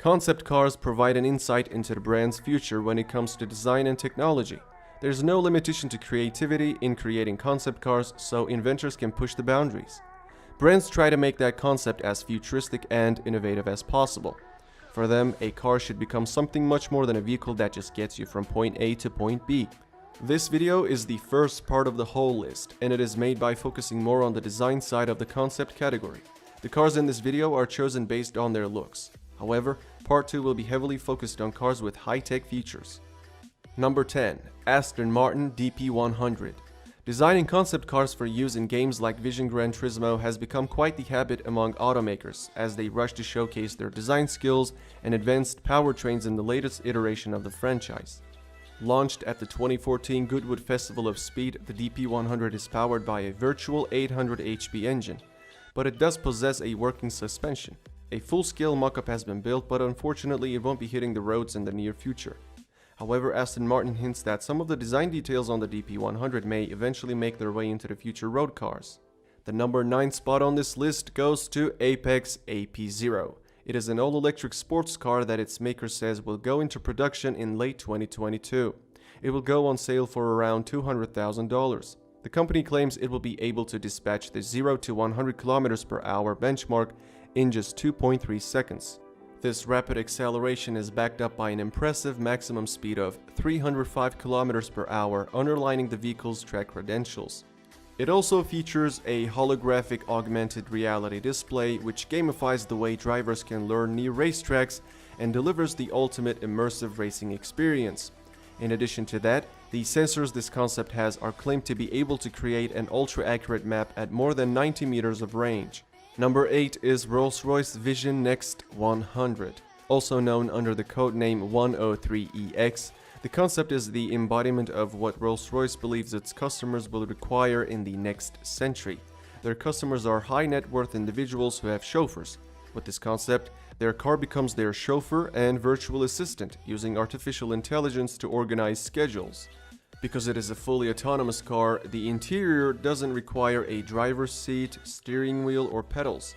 Concept cars provide an insight into the brand's future when it comes to design and technology. There's no limitation to creativity in creating concept cars, so inventors can push the boundaries. Brands try to make that concept as futuristic and innovative as possible. For them, a car should become something much more than a vehicle that just gets you from point A to point B. This video is the first part of the whole list, and it is made by focusing more on the design side of the concept category. The cars in this video are chosen based on their looks. However, part 2 will be heavily focused on cars with high-tech features. Number 10. Aston Martin DP100. Designing concept cars for use in games like Vision Gran Turismo has become quite the habit among automakers as they rush to showcase their design skills and advanced powertrains in the latest iteration of the franchise. Launched at the 2014 Goodwood Festival of Speed, the DP100 is powered by a virtual 800 HP engine, but it does possess a working suspension. A full-scale mock-up has been built, but unfortunately it won't be hitting the roads in the near future. However, Aston Martin hints that some of the design details on the DP100 may eventually make their way into the future road cars. The number 9 spot on this list goes to Apex AP0. It is an all-electric sports car that its maker says will go into production in late 2022. It will go on sale for around $200,000. The company claims it will be able to dispatch the 0 to 100 km per hour benchmark in just 2.3 seconds. This rapid acceleration is backed up by an impressive maximum speed of 305 km per hour, underlining the vehicle's track credentials. It also features a holographic augmented reality display which gamifies the way drivers can learn new racetracks and delivers the ultimate immersive racing experience. In addition to that, the sensors this concept has are claimed to be able to create an ultra-accurate map at more than 90 meters of range. Number 8 is Rolls-Royce Vision Next 100. Also known under the codename 103EX, the concept is the embodiment of what Rolls-Royce believes its customers will require in the next century. Their customers are high net worth individuals who have chauffeurs. With this concept, their car becomes their chauffeur and virtual assistant, using artificial intelligence to organize schedules. Because it is a fully autonomous car, the interior doesn't require a driver's seat, steering wheel, or pedals.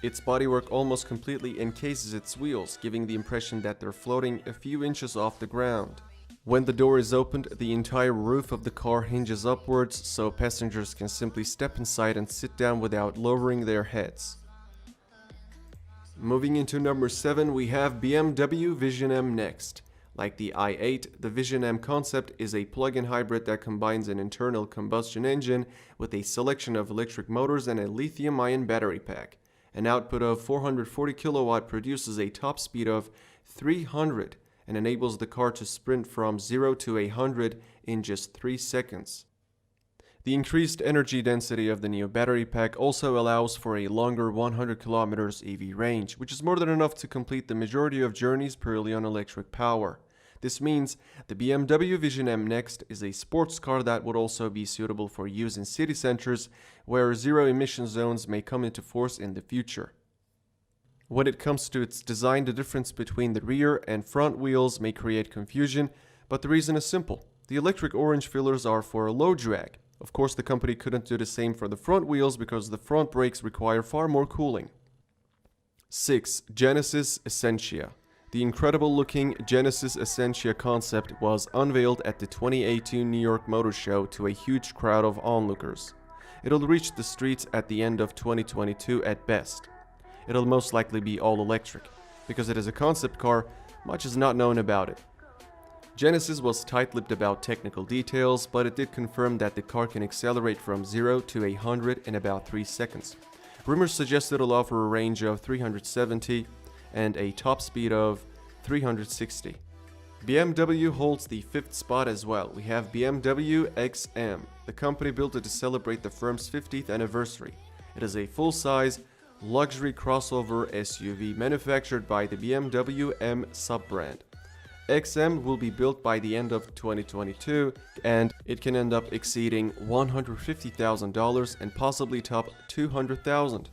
Its bodywork almost completely encases its wheels, giving the impression that they're floating a few inches off the ground. When the door is opened, the entire roof of the car hinges upwards, so passengers can simply step inside and sit down without lowering their heads. Moving into number 7, we have BMW Vision M Next. Like the i8, the Vision M concept is a plug-in hybrid that combines an internal combustion engine with a selection of electric motors and a lithium-ion battery pack. An output of 440 kW produces a top speed of 300 and enables the car to sprint from 0 to 100 in just 3 seconds. The increased energy density of the new battery pack also allows for a longer 100 km EV range, which is more than enough to complete the majority of journeys purely on electric power. This means the BMW Vision M Next is a sports car that would also be suitable for use in city centers where zero-emission zones may come into force in the future. When it comes to its design, the difference between the rear and front wheels may create confusion, but the reason is simple. The electric orange fillers are for low drag. Of course, the company couldn't do the same for the front wheels because the front brakes require far more cooling. 6. Genesis Essentia. The incredible-looking Genesis Essentia concept was unveiled at the 2018 New York Motor Show to a huge crowd of onlookers. It'll reach the streets at the end of 2022 at best. It'll most likely be all-electric. Because it is a concept car, much is not known about it. Genesis was tight-lipped about technical details, but it did confirm that the car can accelerate from 0 to 100 in about 3 seconds. Rumors suggest it'll offer a range of 370 and a top speed of 360. BMW holds the 5th spot as well. We have BMW XM. The company built it to celebrate the firm's 50th anniversary. It is a full-size, luxury crossover SUV manufactured by the BMW M sub-brand. XM will be built by the end of 2022, and it can end up exceeding $150,000 and possibly top $200,000.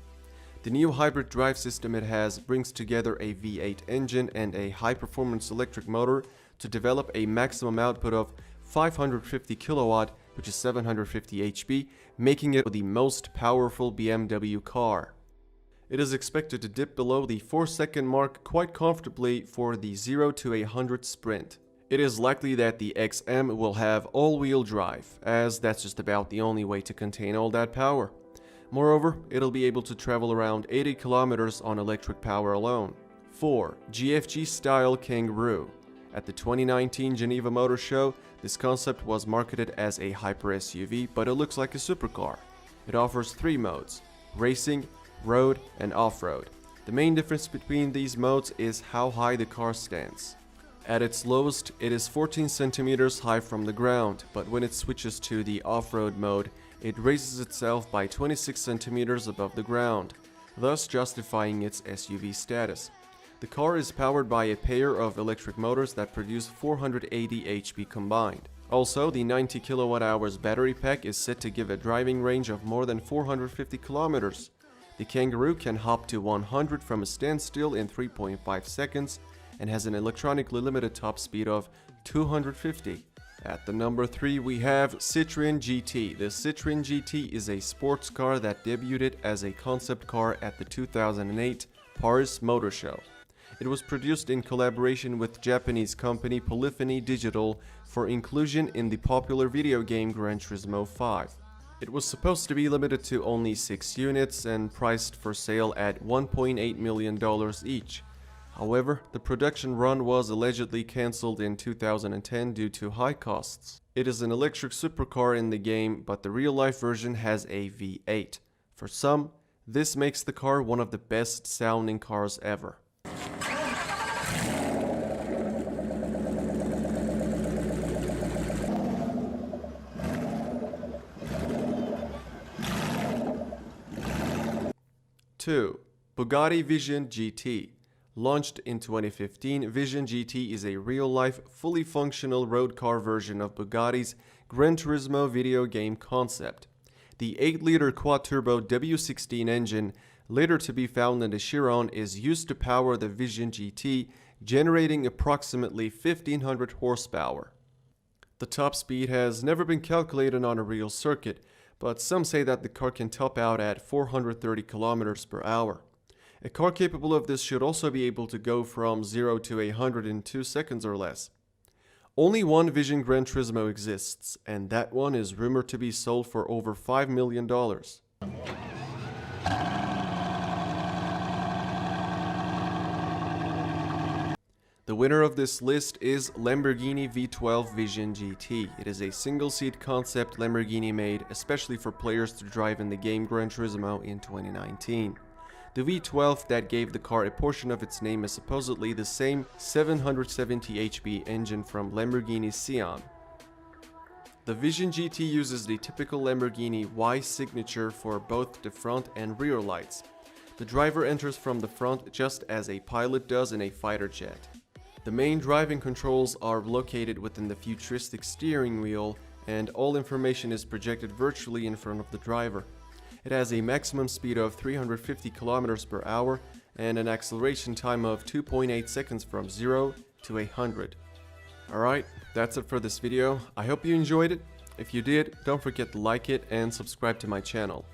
The new hybrid drive system it has brings together a V8 engine and a high-performance electric motor to develop a maximum output of 550 kW, which is 750 HP, making it the most powerful BMW car. It is expected to dip below the 4-second mark quite comfortably for the 0 to 100 sprint. It is likely that the XM will have all-wheel drive, as that's just about the only way to contain all that power. Moreover, it'll be able to travel around 80 kilometers on electric power alone. 4. GFG-style Kangaroo. At the 2019 Geneva Motor Show, this concept was marketed as a hyper SUV, but it looks like a supercar. It offers 3 modes: racing, road, and off-road. The main difference between these modes is how high the car stands. At its lowest, it is 14 centimeters high from the ground, but when it switches to the off-road mode, it raises itself by 26 centimeters above the ground, thus justifying its SUV status. The car is powered by a pair of electric motors that produce 480 HP combined. Also, the 90 kWh battery pack is set to give a driving range of more than 450 kilometers. The Kangaroo can hop to 100 from a standstill in 3.5 seconds and has an electronically limited top speed of 250. At the number 3 we have Citroën GT. The Citroën GT is a sports car that debuted as a concept car at the 2008 Paris Motor Show. It was produced in collaboration with Japanese company Polyphony Digital for inclusion in the popular video game Gran Turismo 5. It was supposed to be limited to only 6 units and priced for sale at $1.8 million each. However, the production run was allegedly cancelled in 2010 due to high costs. It is an electric supercar in the game, but the real-life version has a V8. For some, this makes the car one of the best sounding cars ever. Two, Bugatti Vision GT. Launched in 2015, Vision GT is a real-life, fully functional road car version of Bugatti's Gran Turismo video game concept. The 8-liter quad-turbo W16 engine, later to be found in the Chiron, is used to power the Vision GT, generating approximately 1500 horsepower. The top speed has never been calculated on a real circuit, but some say that the car can top out at 430 kilometers per hour. A car capable of this should also be able to go from 0 to 100 in 2 seconds or less. Only one Vision Gran Turismo exists, and that one is rumored to be sold for over $5 million. The winner of this list is Lamborghini V12 Vision GT. It is a single-seat concept Lamborghini made especially for players to drive in the game Gran Turismo in 2019. The V12 that gave the car a portion of its name is supposedly the same 770 HP engine from Lamborghini's Sián. The Vision GT uses the typical Lamborghini Y signature for both the front and rear lights. The driver enters from the front just as a pilot does in a fighter jet. The main driving controls are located within the futuristic steering wheel, and all information is projected virtually in front of the driver. It has a maximum speed of 350 km per hour and an acceleration time of 2.8 seconds from 0 to 100. Alright, that's it for this video. I hope you enjoyed it. If you did, don't forget to like it and subscribe to my channel.